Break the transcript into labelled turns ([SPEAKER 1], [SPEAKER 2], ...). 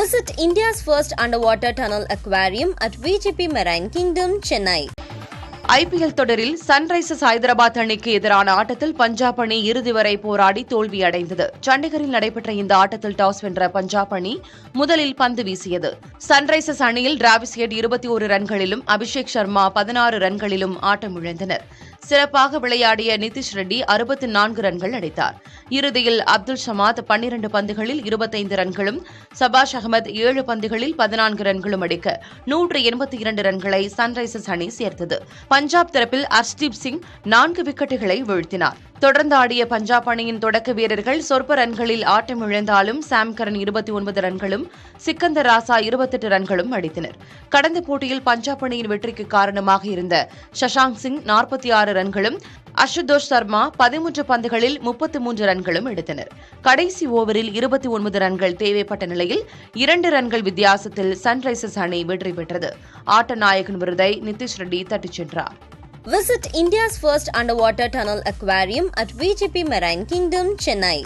[SPEAKER 1] Visit India's first underwater tunnel aquarium at VGP Marine Kingdom, Chennai.
[SPEAKER 2] IPL தொடரில் Sunrisers Hyderabad அணிக்கு எதிரான ஆட்டத்தில் பஞ்சாப் அணி இறுதி வரை போராடி தோல்வியடைந்தது. சண்டிகரில் நடைபெற்ற இந்த ஆட்டத்தில் டாஸ் வென்ற பஞ்சாப் அணி முதலில் பந்து வீசியது. சன்ரைசர்ஸ் அணியில் டிராவிஸ் ஹெட் 21 ரன்களிலும் அபிஷேக் சர்மா 16 ரன்களிலும் ஆட்டமிழந்தனர். சிறப்பாக விளையாடிய நிதிஷ் ரெட்டி 64 ரன்கள் அடித்தார். இறுதியில் அப்துல் சமாத் 12 பந்துகளில் 25 ரன்களும், சபாஷ் அகமது 7 பந்துகளில் 14 ரன்களும் அடிக்க 182 ரன்களை சன்ரைசர்ஸ் அணி சேர்த்தது. பஞ்சாப் தரப்பில் அர்ஷ்தீப் சிங் 4 விக்கெட்டுகளை வீழ்த்தினார். தொடர்ந்து ஆடிய பஞ்சாப் அணியின் தொடக்க வீரர்கள் சொற்ப ரன்களில் ஆட்டமிழந்தாலும் சாம் கரன் 29 ரன்களும், சிக்கந்தர் ராசா 28 ரன்களும் அடித்தனர். கடந்த போட்டியில் பஞ்சாப் அணியின் வெற்றிக்கு காரணமாக இருந்த சஷாங்க் சிங் 46 ரன்களும், அசுதோஷ் சர்மா 13 பந்துகளில் 33 ரன்களும் எடுத்தனர். கடைசி ஓவரில் 29 ரன்கள் தேவைப்பட்ட நிலையில் 2 ரன்கள் வித்தியாசத்தில் சன்ரைசர்ஸ் அணி வெற்றி பெற்றது. ஆட்ட நாயகன் விருதை நிதிஷ் ரெட்டி தட்டிச் சென்றார்.
[SPEAKER 1] Visit India's first underwater tunnel aquarium at VGP Marine Kingdom, Chennai.